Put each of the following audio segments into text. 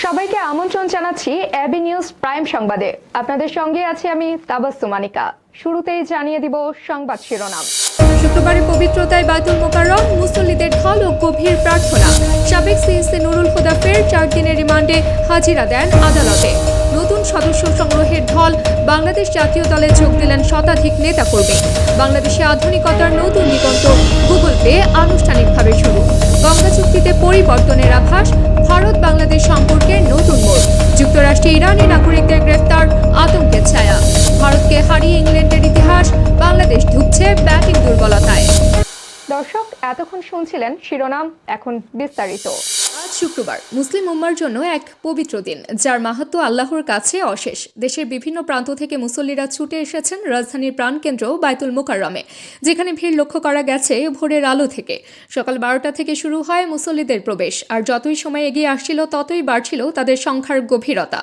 সবাইকে আমন্ত্রণ জানাচ্ছি এবি নিউজ প্রাইম সংবাদে। আপনাদের সঙ্গে আছি আমি তাবাসসুম আনিকা। শুরুতেই জানিয়ে দিব সংবাদ শিরোনাম। শুক্রবারের পবিত্রতায় বায়তুল মোকাররম, মুসল্লিদের ঢল ও গভীর প্রার্থনা। সাবেক সিএসি নুরুল হুদা ফের 4 দিনের রিমান্ডে হাজিরা দেন আদালতে। নতুন সদস্য সংগ্রহের ঢল, বাংলাদেশ জাতীয় দলে যোগ দিলেন শতাধিক নেতাকর্মী। বাংলাদেশে আধুনিকতার নতুন দিগন্ত, গুগল পে আনুষ্ঠানিকভাবে শুরু। গঙ্গা চুক্তিতে পরিবর্তনের আভাস, ভারত বাংলাদেশ সম্পর্কের নতুন মোড়। যুক্তরাষ্ট্রে ইরানি নাগরিকদের গ্রেফতার, আতঙ্কের ছায়া। ভারতকে হারিয়ে ইংল্যান্ডের ইতিহাস, বাংলাদেশ ধুঁকছে ব্যাটিং দুর্বলতায়। দর্শক, এতক্ষণ শুনছিলেন শিরোনাম, এখন বিস্তারিত। আজ শুক্রবার মুসলিম উম্মার জন্য এক পবিত্র দিন, যার মাহাত্ম্য আল্লাহর কাছে অশেষ। দেশের বিভিন্ন প্রান্ত থেকে মুসল্লিরা ছুটে এসেছেন রাজধানীর প্রাণকেন্দ্র বায়তুল মোকাররমে, যেখানে ভিড় লক্ষ্য করা গেছে ভোরের আলো থেকে। সকাল 12টা থেকে শুরু হয় মুসল্লিদের প্রবেশ, আর যতই সময় এগিয়ে আসছিল ততই বাড়ছিল তাদের সংখ্যার গভীরতা।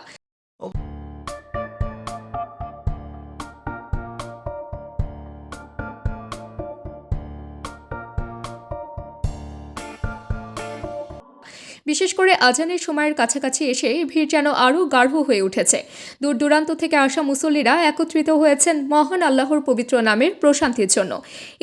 বিশেষ করে আজানের সময়ের কাছাকাছি এসে ভিড় যেন আরও গাঢ় হয়ে উঠেছে। দূর দূরান্ত থেকে আসা মুসল্লিরা একত্রিত হয়েছেন মহান আল্লাহর পবিত্র নামের প্রশান্তির জন্য।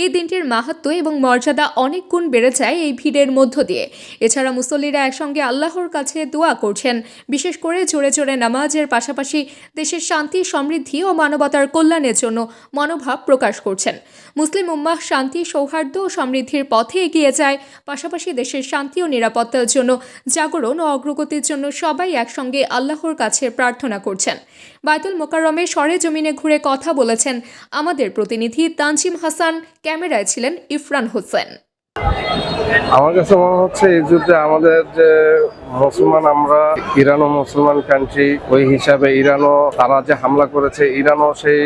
এই দিনটির মাহাত্ম্য এবং মর্যাদা অনেক গুণ বেড়ে যায় এই ভিড়ের মধ্য দিয়ে। এছাড়া মুসল্লিরা একসঙ্গে আল্লাহর কাছে দোয়া করছেন, বিশেষ করে জোরে জোরে নামাজের পাশাপাশি দেশের শান্তি, সমৃদ্ধি ও মানবতার কল্যাণের জন্য মনোভাব প্রকাশ করছেন। মুসলিম উম্মাহ শান্তি, সৌহার্দ্য ও সমৃদ্ধির পথে এগিয়ে যায়, পাশাপাশি দেশের শান্তি ও নিরাপত্তার জন্য, জাগরণ ও অগ্রগতির জন্য সবাই একসঙ্গে আল্লাহর কাছে প্রার্থনা করছেন। বায়তুল মোকাররমে সরেজমিনে ঘুরে কথা বলেছেন আমাদের প্রতিনিধি তানজিম হাসান, ক্যামেরায় ছিলেন ইফরান হোসেন। আমার কাছে মনে হচ্ছে এই যুদ্ধে আমাদের যে মুসলমান, আমরা ইরানও মুসলমান কান্ট্রি, ওই হিসাবে ইরানও তারা যে হামলা করেছে, ইরানও সেই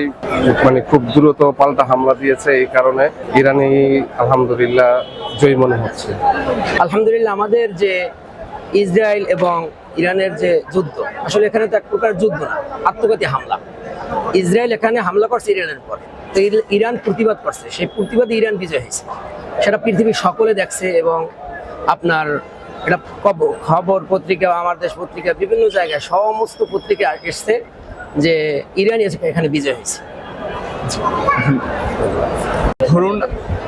খুব দ্রুত পাল্টা হামলা দিয়েছে। এই কারণে ইরানি আলহামদুলিল্লাহ জয়ী মনে হচ্ছে। আলহামদুলিল্লাহ আমাদের যে ইসরায়েল এবং ইরানের যে যুদ্ধ, আসলে এখানে তো এক প্রকার যুদ্ধ না, আত্মঘাতী হামলা। ইসরায়েল এখানে হামলা করছে ইরানের পরে, তো ইরান প্রতিবাদ করছে, সেই প্রতিবাদে ইরান বিজয় হয়েছে। সেটা পৃথিবীর সকলে দেখছে এবং আপনার এটা খবর পত্রিকা, আমার দেশ পত্রিকা, বিভিন্ন জায়গায় সমস্ত পত্রিকা এসছে যে ইরান এখানে বিজয় হয়েছে। ধরুন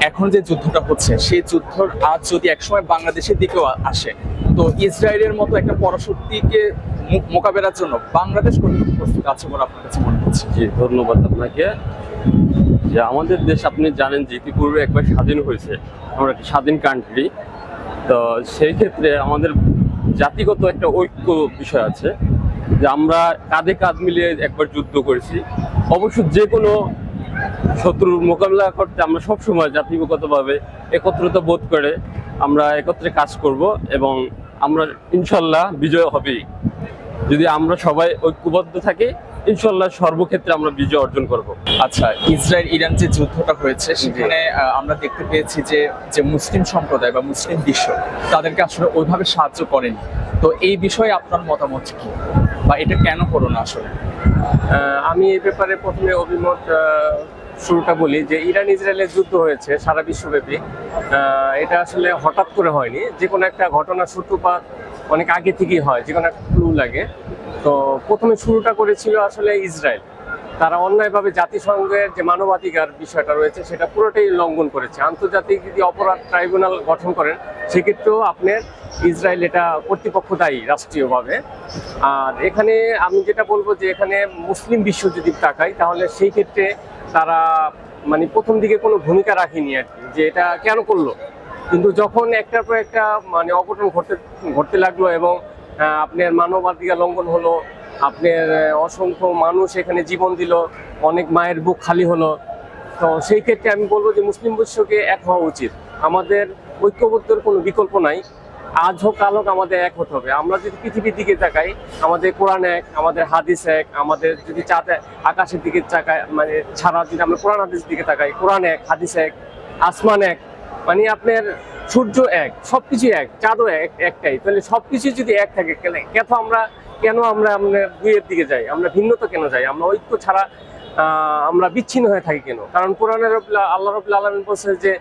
এখন যে যুদ্ধটা হচ্ছে, সেই যুদ্ধর আজ যদি একসময় বাংলাদেশের দিকেও আসে, তো ইসরায়েলের মতো একটা পরাশক্তিকে মোকাবেলার জন্য বাংলাদেশ কতটুকু প্রস্তুত আছে বলে আপনার কাছে মনে হচ্ছে? জি, ধন্যবাদ আপনাকে। যে আমাদের দেশ আপনি জানেন যে ইতিপূর্বে একবার স্বাধীন হয়েছে, আমরা একটি স্বাধীন কান্ট্রি। তো সেই ক্ষেত্রে আমাদের জাতিগত একটা ঐক্য বিষয় আছে, যে আমরা কাঁধে কাঁধ মিলিয়ে একবার যুদ্ধ করেছি। অবশ্য যে কোনো শত্রুর মোকাবিলা করতে আমরা সবসময় জাতিগতভাবে একত্রতা বোধ করে আমরা একত্রে কাজ করব এবং আমরা ইনশাল্লাহ বিজয় হবেই। যদি আমরা সবাই ঐক্যবদ্ধ থাকি, ইনশাল্লাহ সর্বক্ষেত্রে আমরা বিজয় অর্জন করব। আচ্ছা, ইসরায়েল ইরান যে যুদ্ধটা হয়েছে, সেখানে আমরা দেখতে পেয়েছি যে মুসলিম সম্প্রদায় বা মুসলিম বিশ্ব তাদেরকে আসলে ওইভাবে সাহায্য করেনি। তো এই বিষয়ে আপনার মতামত কি, বা এটা কেন করো না? আসলে আমি এই ব্যাপারে প্রথমে অভিমত শুরুটা বলি যে ইরান ইসরায়েলের যুদ্ধ হয়েছে সারা বিশ্বব্যাপী। এটা আসলে হঠাৎ করে হয়নি, যে কোনো একটা ঘটনার সূত্রপাত অনেক আগে থেকেই হয়, যে কোনো একটা ক্লু লাগে। তো প্রথমে শুরুটা করেছিল আসলে ইসরায়েল। তারা অন্যায়ভাবে জাতিসংঘের যে মানবাধিকার বিষয়টা রয়েছে সেটা পুরোটাই লঙ্ঘন করেছে। আন্তর্জাতিক যদি অপরাধ ট্রাইব্যুনাল গঠন করেন, সেক্ষেত্রেও আপনার ইসরায়েল এটা কর্তৃপক্ষ দায়ী রাষ্ট্রীয়ভাবে। আর এখানে আমি যেটা বলবো যে এখানে মুসলিম বিশ্ব যদি তাকাই, তাহলে সেই ক্ষেত্রে তারা প্রথম দিকে কোনো ভূমিকা রাখেনি আর কি, যে এটা কেন করলো। কিন্তু যখন একটার পর একটা অঘটন ঘটতে লাগলো এবং আপনার মানবাধিকার লঙ্ঘন হলো, আপনার অসংখ্য মানুষ এখানে জীবন দিল, অনেক মায়ের বুক খালি হলো, তো সেই ক্ষেত্রে আমি বলবো যে মুসলিম বিশ্বকে এক হওয়া উচিত। আমাদের ঐক্যবদ্ধর কোনো বিকল্প নাই। আজ হোক কাল হোক আমাদের এক হতে হবে। আমরা যদি পৃথিবীর দিকে তাকাই, আমাদের কোরআন এক, আমাদের হাদিস এক। আমাদের যদি আকাশের দিকে তাকাই, ছাড়া যদি আমরা কোরআন হাদিসের দিকে তাকাই, কোরআন এক, হাদিস এক, আসমান এক, আপনার সূর্য এক, সবকিছু এক, চাঁদও একটাই। তাহলে সবকিছু যদি এক থাকে, কেন আমরা দুইয়ের দিকে যাই? আমরা ভিন্নতা কেন যাই? আমরা ঐক্য ছাড়া আমরা বিচ্ছিন্ন হয়ে থাকি কেন? কারণ কোরআনের আল্লাহ রাব্বুল আলামিন বলছে যে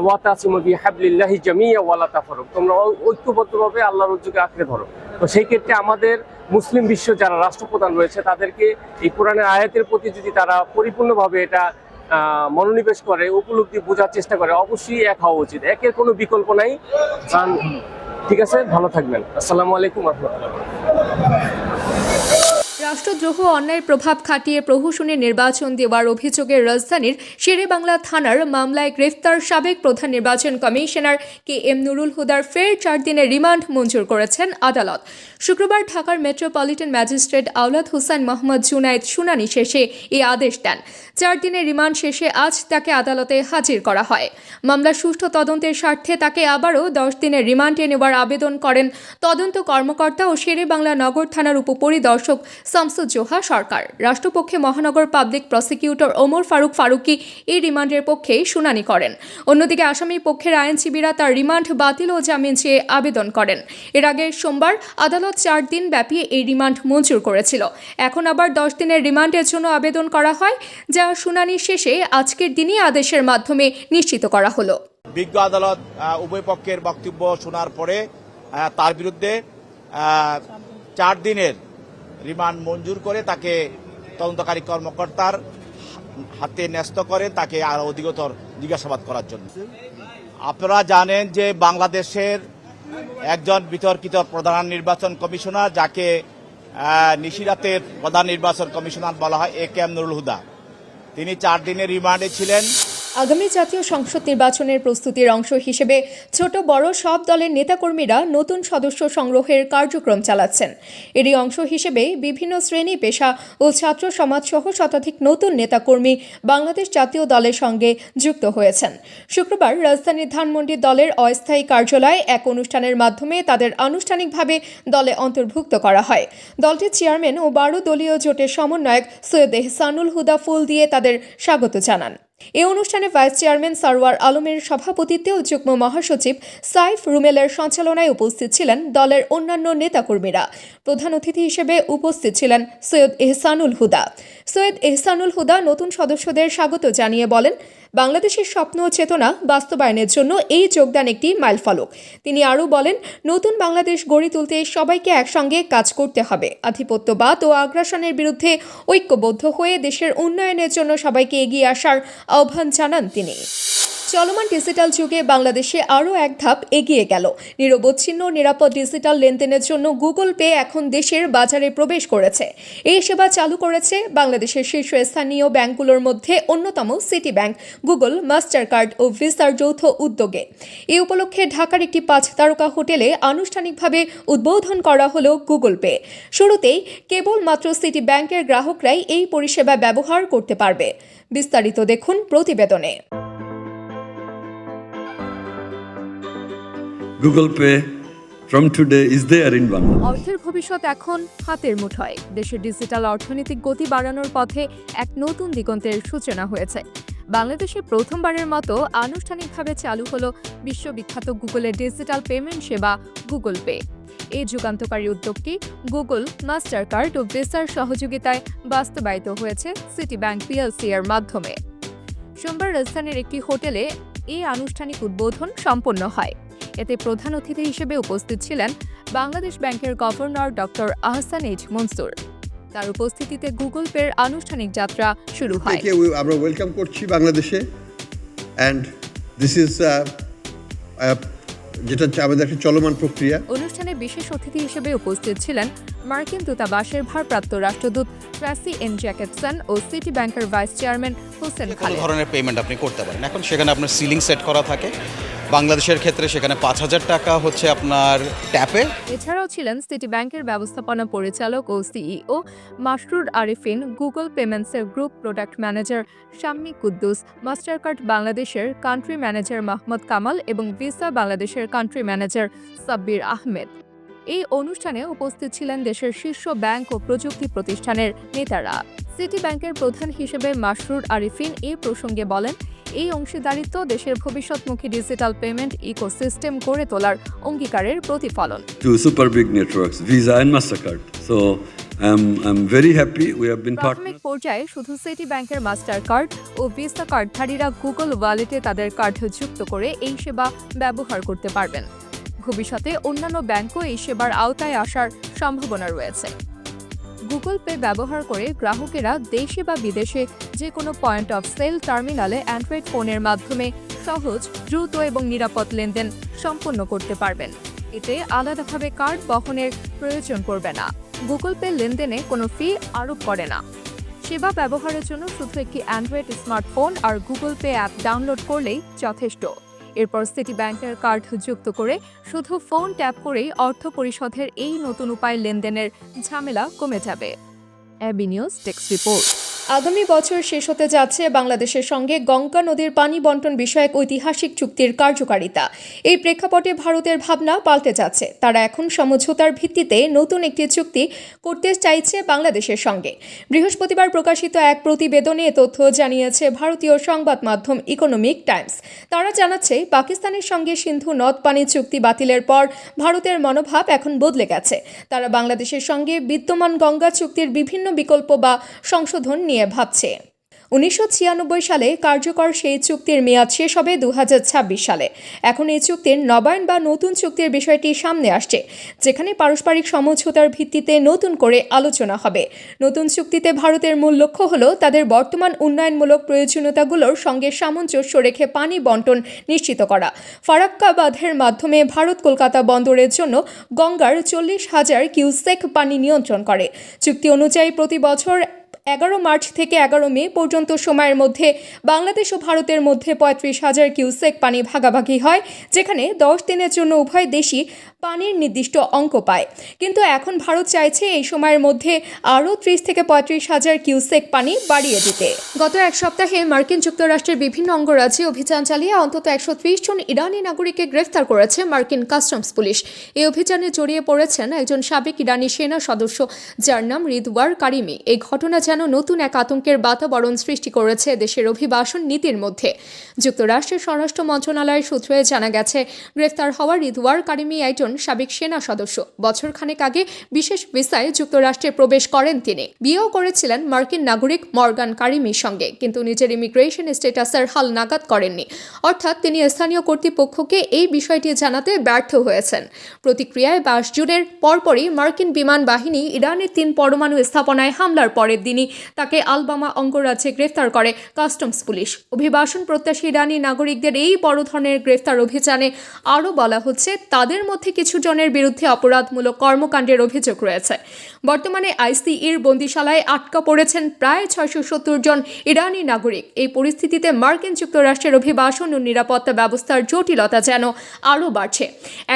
ওয়াতাসিমু বিহাবলিল্লাহি জামিয়া ওয়ালা তাফাররাকু, তোমরা ঐক্যবদ্ধভাবে আল্লাহর রজ্জুকে আঁকড়ে ধরো। তো সেই ক্ষেত্রে আমাদের মুসলিম বিশ্ব যারা রাষ্ট্রপ্রধান রয়েছে তাদেরকে এই কোরআনের আয়াতের প্রতি যদি তারা পরিপূর্ণভাবে এটা মনোনিবেশ করে, উপলব্ধি বোঝার চেষ্টা করে, অবশ্যই এক হওয়া উচিত। একের কোনো বিকল্প নাই। ঠিক আছে, ভালো থাকবেন। আসসালামু আলাইকুম ওয়া রাহমাতুল্লাহ। রাষ্ট্রদ্রোহ অন্যায়ের প্রভাব খাটিয়ে প্রহসনে নির্বাচন দেওয়ার অভিযোগে রাজধানীর শেরেবাংলা থানার মামলায় গ্রেফতার সাবেক প্রধান নির্বাচন কমিশনার KM নুরুল হুদার ফের 4 দিনের রিমান্ড মঞ্জুর করেছেন আদালত। শুক্রবার ঢাকার মেট্রোপলিটন ম্যাজিস্ট্রেট আওলাদ হোসেন মোহাম্মদ জুনায়েদ শুনানি শেষে এই আদেশ দেন। 4 দিনের রিমান্ড শেষে আজ তাকে আদালতে হাজির করা হয়। মামলার সুষ্ঠু তদন্তের স্বার্থে তাকে আবারও 10 দিনের রিমান্ডে নেওয়ার আবেদন করেন তদন্ত কর্মকর্তা ও শেরেবাংলা নগর থানার উপপরিদর্শক শামসুজ্জোহা সরকার। রাষ্ট্রপক্ষে মহানগর পাবলিক প্রসিকিউটর ওমর ফারুক ফারুকি এই রিমান্ডের পক্ষে শুনানি করেন। অন্যদিকে আসামি পক্ষের আইনজীবীরা তার রিমান্ড বাতিল ও জামিন চেয়ে আবেদন করেন। এর আগে সোমবার আদালত 4 দিন ব্যাপী এই রিমান্ড মঞ্জুর করেছিল। এখন আবার 10 দিনের রিমান্ডের জন্য আবেদন করা হয়, যা শুনানি শেষে আজকের দিনই আদেশের মাধ্যমে নিশ্চিত করা হলো। বিজ্ঞ আদালত উভয় পক্ষের বক্তব্য শোনার পরে তার বিরুদ্ধে 4 দিনের রিমান্ড মঞ্জুর করে তাকে তদন্তকারী কর্মকর্তার হাতে ন্যস্ত করে তাকে আরো অধিকতর জিজ্ঞাসাবাদ করার জন্য। আপনারা জানেন যে বাংলাদেশের একজন বিতর্কিত প্রধান নির্বাচন কমিশনার, যাকে নিশিরাতের প্রধান নির্বাচন কমিশনার বলা হয়, KM নুরুল হুদা, তিনি 4 দিনের রিমান্ডে ছিলেন। আগামী জাতীয় সংসদ নির্বাচনের প্রস্তুতির অংশ হিসেবে ছোট বড় সব দলের নেতাকর্মীরা নতুন সদস্য সংগ্রহের কার্যক্রম চালাচ্ছেন। এরই অংশ হিসেবে বিভিন্ন শ্রেণী পেশা ও ছাত্র সমাজ সহ শতাধিক নতুন নেতাকর্মী বাংলাদেশ জাতীয় দলের সঙ্গে যুক্ত হয়েছেন। শুক্রবার রাজধানীর ধানমন্ডি দলের অস্থায়ী কার্যালয়ে এক অনুষ্ঠানের মাধ্যমে তাদের আনুষ্ঠানিকভাবে দলে অন্তর্ভুক্ত করা হয়। দলটির চেয়ারম্যান ও 12 দলীয় জোটের সমন্বয়ক সৈয়দ এহসানুল হুদা ফুল দিয়ে তাদের স্বাগত জানান। এই অনুষ্ঠানে ভাইস চেয়ারম্যান সারওয়ার আলমের সভাপতিত্বে ও যুগ্ম মহাসচিব সাইফ রুমেলের সঞ্চালনায় উপস্থিত ছিলেন দলের অন্যান্য নেতাকর্মীরা। প্রধান অতিথি হিসেবে উপস্থিত ছিলেন সৈয়দ এহসানুল হুদা। সৈয়দ এহসানুল হুদা নতুন সদস্যদের স্বাগত জানিয়ে বলেন, বাংলাদেশের স্বপ্ন ও চেতনা বাস্তবায়নের জন্য এই যোগদান একটি মাইলফলক। তিনি আরও বলেন, নতুন বাংলাদেশ গড়ে তুলতে সবাইকে একসঙ্গে কাজ করতে হবে। আধিপত্যবাদ ও আগ্রাসনের বিরুদ্ধে ঐক্যবদ্ধ হয়ে দেশের উন্নয়নের জন্য সবাইকে এগিয়ে আসার আহ্বান জানান তিনি। চলমান ডিজিটাল যুগে বাংলাদেশে আরও এক ধাপ এগিয়ে গেল। নিরবচ্ছিন্ন নিরাপদ ডিজিটাল লেনদেনের জন্য গুগল পে এখন দেশের বাজারে প্রবেশ করেছে। এই সেবা চালু করেছে বাংলাদেশের শীর্ষস্থানীয় ব্যাংকগুলোর মধ্যে অন্যতম City Bank, Google, Mastercard ও ভিসার যৌথ উদ্যোগে। এই উপলক্ষে ঢাকার একটি 5 তারকা হোটেলে আনুষ্ঠানিকভাবে উদ্বোধন করা হলো গুগল পে। শুরুতেই কেবলমাত্র সিটি ব্যাংকের গ্রাহকরাই এই পরিষেবা ব্যবহার করতে পারবে। বিস্তারিত দেখুন প্রতিবেদনে। Google Pay from today is there in Bangladesh. অর্থের ভবিষ্যৎ এখন হাতের মুঠোয়। দেশের ডিজিটাল অর্থনৈতিক গতি বাড়ানোর পথে এক নতুন দিগন্তের সূচনা হয়েছে। বাংলাদেশে প্রথমবারের মতো আনুষ্ঠানিকভাবে চালু হলো বিশ্ববিখ্যাত গুগলের ডিজিটাল পেমেন্ট সেবা গুগল পে। এই যুগান্তকারী উদ্যোগটি গুগল, মাস্টার কার্ড ও ভিসার সহযোগিতায় বাস্তবায়িত হয়েছে সিটি ব্যাংক PLC এর মাধ্যমে। সোমবার রাজধানীর একটি হোটেলে এই আনুষ্ঠানিক উদ্বোধন সম্পন্ন হয়। এতে প্রধান অতিথি হিসেবে উপস্থিত ছিলেন বাংলাদেশ ব্যাংকের governor doctor Ahsan H Mansur. তার উপস্থিতিতে গুগল পের আনুষ্ঠানিক যাত্রা শুরু হয়। আমরা ওয়েলকাম করছি বাংলাদেশে, অ্যান্ড দিস ইজ যেটা আমাদের একটা চলমান প্রক্রিয়া। অনুষ্ঠানে বিশেষ অতিথি হিসেবে উপস্থিত ছিলেন মার্কিন দূতাবাসের ভারপ্রাপ্ত রাষ্ট্রদূত ট্রাসি এন জ্যাকেটসন ও সিটি ব্যাংকের ভাইস চেয়ারম্যান হোসেন কোনো খালেদ। ধরনের পেমেন্ট আপনি করতে পারেন। এখন সেখানে আপনার সিলিং সেট করা থাকে। বাংলাদেশের ক্ষেত্রে সেখানে 5,000 টাকা হচ্ছে আপনার ট্যাপে। এছাড়াও ছিলেন সিটি ব্যাংকের ব্যবস্থাপনা পরিচালক ও CEO মাসরুর আরিফিন, গুগল পেমেন্টসের group product manager Shammi Kuddus, Mastercard বাংলাদেশের কান্ট্রি ম্যানেজার মাহমুদ কামাল এবং ভিসা বাংলাদেশের কান্ট্রি ম্যানেজার সাব্বির আহমেদ। এই অনুষ্ঠানে উপস্থিত ছিলেন দেশের শীর্ষ ব্যাংক ও প্রযুক্তি প্রতিষ্ঠানের নেতারা। সিটি ব্যাংকের প্রধান হিসেবে মাসরুর আরিফিন এই প্রসঙ্গে বলেন, এই অংশীদারিত্ব দেশের ভবিষ্যৎমুখী ডিজিটাল পেমেন্ট ইকোসিস্টেম গড়ে তোলার অঙ্গীকারের প্রতিফলন। To super big networks, Visa and Mastercard. So I'm very happy we have been প্রাথমিক পর্যায়ে শুধু সিটি ব্যাংকের মাস্টার কার্ড ও ভিসা কার্ডধারীরা গুগল ওয়ালেটে তাদের কার্ড যুক্ত করে এই সেবা ব্যবহার করতে পারবেন। ভবিষ্যতে অন্যান্য ব্যাংকও এই সেবার আওতায় আসার সম্ভাবনা রয়েছে। গুগল পে ব্যবহার করে গ্রাহকেরা দেশে বা বিদেশে যে কোনো পয়েন্ট অফ সেল টার্মিনালে অ্যান্ড্রয়েড ফোনের মাধ্যমে সহজ, দ্রুত এবং নিরাপদ লেনদেন সম্পন্ন করতে পারবেন। এতে আলাদাভাবে কার্ড বহনের প্রয়োজন পড়বে না। গুগল পে লেনদেনে কোনো ফি আরোপ করে না। সেবা ব্যবহারের জন্য শুধু একটি অ্যান্ড্রয়েড স্মার্টফোন আর গুগল পে অ্যাপ ডাউনলোড করলেই যথেষ্ট। এরপর সিটি ব্যাংকের কার্ড যুক্ত করে শুধু ফোন ট্যাপ করেই অর্থ পরিশোধের এই নতুন উপায় লেনদেনের ঝামেলা কমে যাবে। AB News desk report. আগামী বছর শেষ হতে যাচ্ছে বাংলাদেশের সঙ্গে গঙ্গা নদীর পানি বন্টন বিষয়ক ঐতিহাসিক চুক্তির কার্যকারিতা। এই প্রেক্ষাপটে ভারতের ভাবনা পাল্টে যাচ্ছে। তারা এখন সমঝোতার ভিত্তিতে নতুন একটি চুক্তি করতে চাইছে বাংলাদেশের সঙ্গে। বৃহস্পতিবার প্রকাশিত এক প্রতিবেদনে এ তথ্য জানিয়েছে ভারতীয় সংবাদ মাধ্যম ইকোনমিক টাইমস। তারা জানাচ্ছে, পাকিস্তানের সঙ্গে সিন্ধু নদ পানি চুক্তি বাতিলের পর ভারতের মনোভাব এখন বদলে গেছে। তারা বাংলাদেশের সঙ্গে বিদ্যমান গঙ্গা চুক্তির বিভিন্ন বিকল্প বা সংশোধন নিয়ে ভাবছে। 1996 সালে কার্যকর সেই চুক্তির মেয়াদ শেষ হবে 2026 সালে। এখন এই চুক্তির নবায়ন বা নতুন চুক্তির বিষয়টি সামনে আসছে, যেখানে পারস্পরিক সমঝোতার ভিত্তিতে নতুন করে আলোচনা হবে। নতুন চুক্তিতে ভারতের মূল লক্ষ্য হল তাদের বর্তমান উন্নয়নমূলক প্রয়োজনীয়তাগুলোর সঙ্গে সামঞ্জস্য রেখে পানি বন্টন নিশ্চিত করা। ফারাক্কা বাঁধের মাধ্যমে ভারত কলকাতা বন্দরের জন্য গঙ্গার 40,000 কিউসেক পানি নিয়ন্ত্রণ করে। চুক্তি অনুযায়ী প্রতি বছর 11 মার্চ থেকে 11 মে পর্যন্ত সময়ের মধ্যে বাংলাদেশ ও ভারতের মধ্যে 35,000 কিউসেক পানি ভাগাভাগি হয়, যেখানে 10 দিনের জন্য উভয় দেশই পানির নির্দিষ্ট অঙ্ক পায়। কিন্তু এখন ভারত চাইছে এই সময়ের মধ্যে আরও 30 থেকে 35,000 কিউসেক পানি বাড়িয়ে দিতে। গত এক সপ্তাহে মার্কিন যুক্তরাষ্ট্রের বিভিন্ন অঙ্গরাজ্যে অভিযান চালিয়ে অন্তত 130 জন ইরানি নাগরিককে গ্রেফতার করেছে মার্কিন কাস্টমস পুলিশ। এই অভিযানে জড়িয়ে পড়েছেন একজন সাবেক ইরানি সেনা সদস্য, যার নাম রিদওয়ার কারিমি। এই ঘটনা যেন নতুন এক আতঙ্কের বাতাবরণ সৃষ্টি করেছে দেশের অভিবাসন নীতির মধ্যে। যুক্তরাষ্ট্রের স্বরাষ্ট্র মন্ত্রণালয়ের সূত্রে জানা গেছে, গ্রেফতার হওয়া রিদওয়ার কারিমি একজন সাবেক সেনা সদস্য। বছর খানেক আগে বিশেষ ভিসায় যুক্তরাষ্ট্রে প্রবেশ করেন তিনি। বিয়েও করেছিলেন মার্কিন নাগরিক মর্গান কারিমির সঙ্গে, কিন্তু নিজের ইমিগ্রেশন স্ট্যাটাসের হাল নাগাদ করেননি। অর্থাৎ তিনি স্থানীয় কর্তৃপক্ষকে এই বিষয়টি জানাতে ব্যর্থ হয়েছেন। প্রতিক্রিয়ায় 22 জুনের পরপরই মার্কিন বিমান বাহিনী ইরানের 3 পরমাণু স্থাপনায় হামলার পরের দিনই তাকে আলবামা অঙ্গরাজ্যে গ্রেফতার করে কাস্টমস পুলিশ। অভিবাসন প্রত্যাশী ইরানি নাগরিকদের এই বড় ধরনের গ্রেফতার অভিযানে আরও বলা হচ্ছে, তাদের মধ্যে কিছু জনের বিরুদ্ধে অপরাধমূলক কর্মকাণ্ডের অভিযোগ রয়েছে। বর্তমানে আইসিইর বন্দিশালায় আটকা পড়েছেন প্রায় 670 জন ইরানি নাগরিক। এই পরিস্থিতিতে মার্কিন যুক্তরাষ্ট্রের অভিবাসন ও নিরাপত্তা ব্যবস্থার জটিলতা যেন আরও বাড়ছে।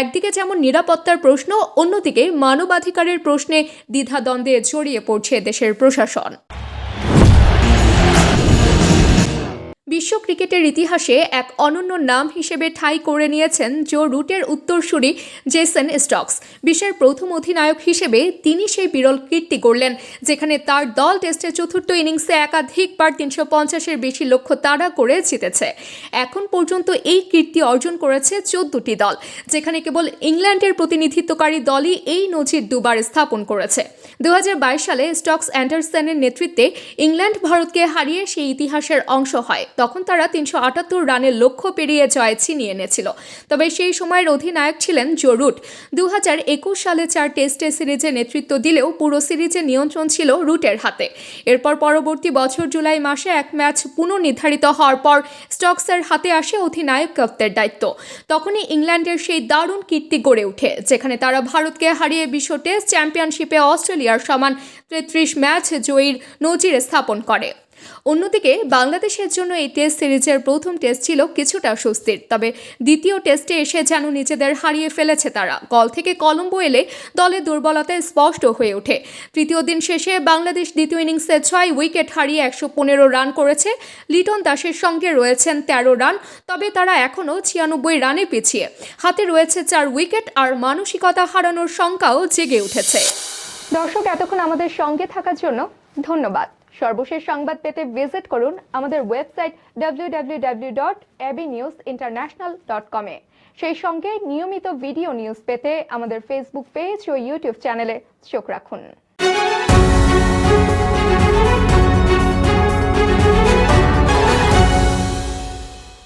একদিকে যেমন নিরাপত্তার প্রশ্ন, অন্যদিকে মানবাধিকারের প্রশ্নে দ্বিধাদ্বন্দ্বে জড়িয়ে পড়ছে দেশের প্রশাসন। বিশ্ব ক্রিকেটের ইতিহাসে এক অনন্য নাম হিসেবে ঠাঁই করে নিয়েছেন জো রুটের উত্তরসূরি জেসন স্টকস। বিশ্বের প্রথম অধিনায়ক হিসেবে তিনি সেই বিরল কীর্তি গড়লেন, যেখানে তার দল টেস্টের চতুর্থ ইনিংসে একাধিকবার 350-এর বেশি লক্ষ্য তাড়া করে জিতেছে। এখন পর্যন্ত এই কীর্তি অর্জন করেছে 14টি দল, যেখানে কেবল ইংল্যান্ডের প্রতিনিধিত্বকারী দলই এই নজির দুবার স্থাপন করেছে। 2022 সালে স্টকস অ্যান্ডারসনের নেতৃত্বে ইংল্যান্ড ভারতকে হারিয়ে সেই ইতিহাসের অংশ হয়। তখন তারা 378 রানের লক্ষ্য পেরিয়ে জয় ছিনিয়ে এনেছিল। তবে সেই সময়ের অধিনায়ক ছিলেন জো রুট। 2021 সালে 4 টেস্টে সিরিজে নেতৃত্ব দিলেও পুরো সিরিজে নিয়ন্ত্রণ ছিল রুটের হাতে। এরপর পরবর্তী বছর জুলাই মাসে এক ম্যাচ পুনর্নির্ধারিত হওয়ার পর স্টকসের হাতে আসে অধিনায়কত্বের দায়িত্ব। তখনই ইংল্যান্ডের সেই দারুণ কীর্তি গড়ে ওঠে, যেখানে তারা ভারতকে হারিয়ে বিশ্ব টেস্ট চ্যাম্পিয়নশিপে অস্ট্রেলিয়ার সমান 33 ম্যাচ জয়ীর নজির স্থাপন করে। অন্যদিকে বাংলাদেশের জন্য এই টেস্ট সিরিজের প্রথম টেস্ট ছিল কিছুটা স্বস্তির, তবে দ্বিতীয় টেস্টে এসে যেন নিজেদের হারিয়ে ফেলেছে তারা। গল থেকে কলম্বো এলে দলের দুর্বলতা স্পষ্ট হয়ে ওঠে। তৃতীয় দিন শেষে বাংলাদেশ দ্বিতীয় ইনিংসে 6 উইকেট হারিয়ে 115 রান করেছে। লিটন দাসের সঙ্গে রয়েছেন 13 রান, তবে তারা এখনও 96 রানে পিছিয়ে। হাতে রয়েছে 4 উইকেট, আর মানসিকতা হারানোর শঙ্কাও জেগে উঠেছে। দর্শক, এতক্ষণ আমাদের সঙ্গে থাকার জন্য ধন্যবাদ। সর্বশেষ সংবাদ পেতে ভিজিট করুন আমাদের ওয়েবসাইট www.abnewsinternational.com এ। সেই সঙ্গে নিয়মিত ভিডিও নিউজ পেতে আমাদের ফেসবুক পেজ ও ইউটিউব চ্যানেলে চোখ রাখুন।